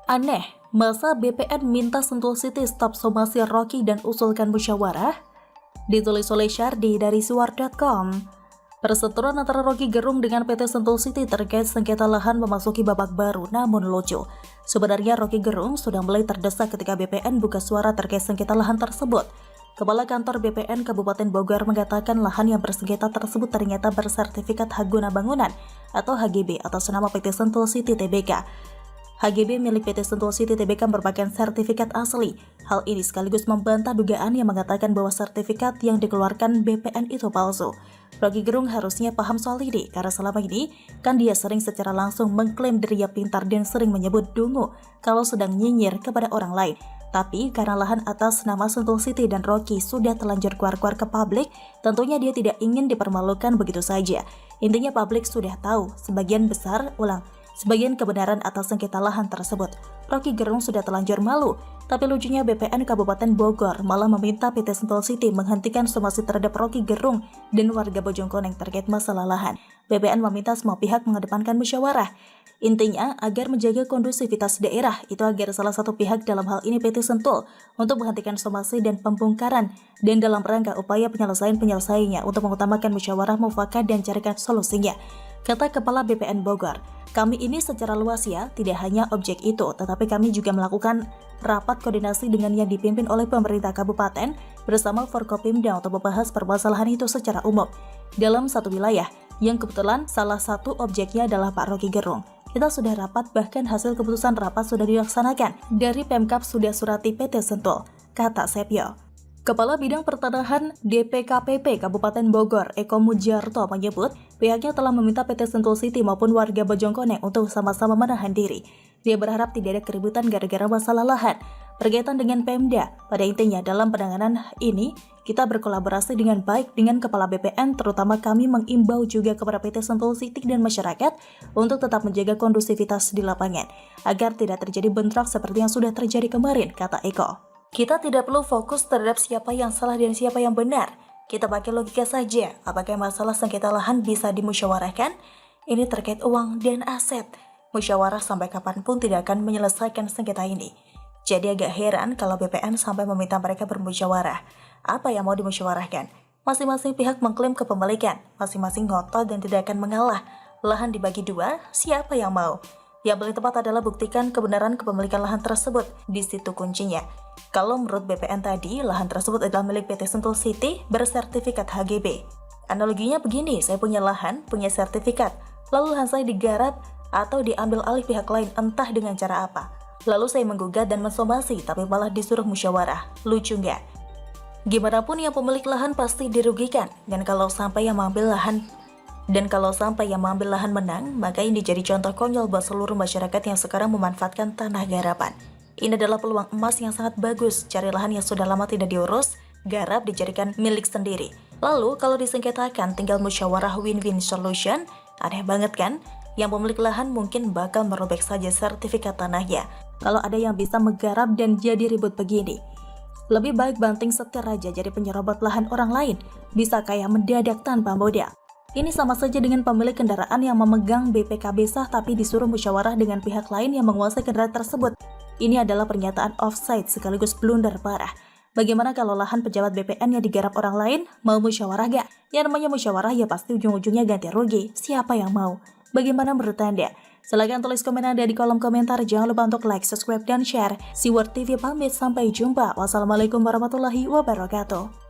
Aneh, masa BPN minta Sentul City stop somasi Rocky dan usulkan musyawarah? Ditulis oleh Syardi dari suar.com. Perseteruan antara Rocky Gerung dengan PT Sentul City terkait sengketa lahan memasuki babak baru, namun lucu. Sebenarnya Rocky Gerung sudah mulai terdesak ketika BPN buka suara terkait sengketa lahan tersebut. Kepala Kantor BPN Kabupaten Bogor mengatakan lahan yang bersengketa tersebut ternyata bersertifikat hak guna bangunan atau HGB atas nama PT Sentul City Tbk. HGB milik PT Sentul City Tbk merupakan sertifikat asli. Hal ini sekaligus membantah dugaan yang mengatakan bahwa sertifikat yang dikeluarkan BPN itu palsu. Rocky Gerung harusnya paham soal ini, karena selama ini kan dia sering secara langsung mengklaim dirinya pintar dan sering menyebut dungu kalau sedang nyinyir kepada orang lain. Tapi karena lahan atas nama Sentul City dan Rocky sudah telanjur keluar-keluar ke publik, tentunya dia tidak ingin dipermalukan begitu saja. Intinya publik sudah tahu sebagian kebenaran atas sengketa lahan tersebut. Rocky Gerung sudah telanjur malu, tapi lucunya BPN Kabupaten Bogor malah meminta PT Sentul City menghentikan somasi terhadap Rocky Gerung dan warga Bojongkoneng terkait masalah lahan. BPN meminta semua pihak mengedepankan musyawarah. Intinya, agar menjaga kondusivitas daerah, itu agar salah satu pihak dalam hal ini PT Sentul untuk menghentikan somasi dan pembongkaran, dan dalam rangka upaya penyelesaiannya untuk mengutamakan musyawarah mufakat dan carikan solusinya. Kata Kepala BPN Bogor, kami ini secara luas ya, tidak hanya objek itu, tetapi kami juga melakukan rapat koordinasi dengan yang dipimpin oleh pemerintah kabupaten bersama Forkopimda untuk membahas permasalahan itu secara umum. Dalam satu wilayah, yang kebetulan salah satu objeknya adalah Pak Rocky Gerung. Kita sudah rapat, bahkan hasil keputusan rapat sudah dilaksanakan. Dari Pemkab sudah surati PT Sentul, kata Sepio. Kepala Bidang Pertanahan DPKPP Kabupaten Bogor, Eko Mujarto menyebut pihaknya telah meminta PT Sentul City maupun warga Bojongkoneng untuk sama-sama menahan diri. Dia berharap tidak ada keributan gara-gara masalah lahan. Berkaitan dengan Pemda, pada intinya dalam penanganan ini, kita berkolaborasi dengan baik dengan Kepala BPN, terutama kami mengimbau juga kepada PT Sentul City dan masyarakat untuk tetap menjaga kondusivitas di lapangan, agar tidak terjadi bentrok seperti yang sudah terjadi kemarin, kata Eko. Kita tidak perlu fokus terhadap siapa yang salah dan siapa yang benar. Kita pakai logika saja, apakah masalah sengketa lahan bisa dimusyawarahkan? Ini terkait uang dan aset. Musyawarah sampai kapanpun tidak akan menyelesaikan sengketa ini. Jadi agak heran kalau BPN sampai meminta mereka bermusyawarah. Apa yang mau dimusyawarahkan? Masing-masing pihak mengklaim kepemilikan, masing-masing ngotot dan tidak akan mengalah. Lahan dibagi dua, siapa yang mau? Yang paling tepat adalah buktikan kebenaran kepemilikan lahan tersebut. Di situ kuncinya. Kalau menurut BPN tadi, lahan tersebut adalah milik PT Sentul City bersertifikat HGB. Analoginya begini, saya punya lahan, punya sertifikat, lalu lahan saya digarap atau diambil alih pihak lain, entah dengan cara apa. Lalu saya menggugat dan mensomasi, tapi malah disuruh musyawarah. Lucu nggak? Gimana pun yang pemilik lahan pasti dirugikan, dan kalau sampai yang mengambil lahan menang, maka ini jadi contoh konyol buat seluruh masyarakat yang sekarang memanfaatkan tanah garapan. Ini adalah peluang emas yang sangat bagus, cari lahan yang sudah lama tidak diurus, garap dijadikan milik sendiri. Lalu kalau disengketakan tinggal musyawarah win-win solution, aneh banget kan? Yang pemilik lahan mungkin bakal merobek saja sertifikat tanahnya. Kalau ada yang bisa menggarap dan jadi ribut begini. Lebih baik banting setir aja jadi penyerobot lahan orang lain, bisa kaya mendadak tanpa modal. Ini sama saja dengan pemilik kendaraan yang memegang BPKB sah tapi disuruh musyawarah dengan pihak lain yang menguasai kendaraan tersebut. Ini adalah pernyataan offside sekaligus blunder parah. Bagaimana kalau lahan pejabat BPN yang digarap orang lain? Mau musyawarah gak? Yang namanya musyawarah ya pasti ujung-ujungnya ganti rugi. Siapa yang mau? Bagaimana menurut Anda? Silahkan tulis komen Anda di kolom komentar. Jangan lupa untuk like, subscribe, dan share. Siwar TV pamit, sampai jumpa. Wassalamualaikum warahmatullahi wabarakatuh.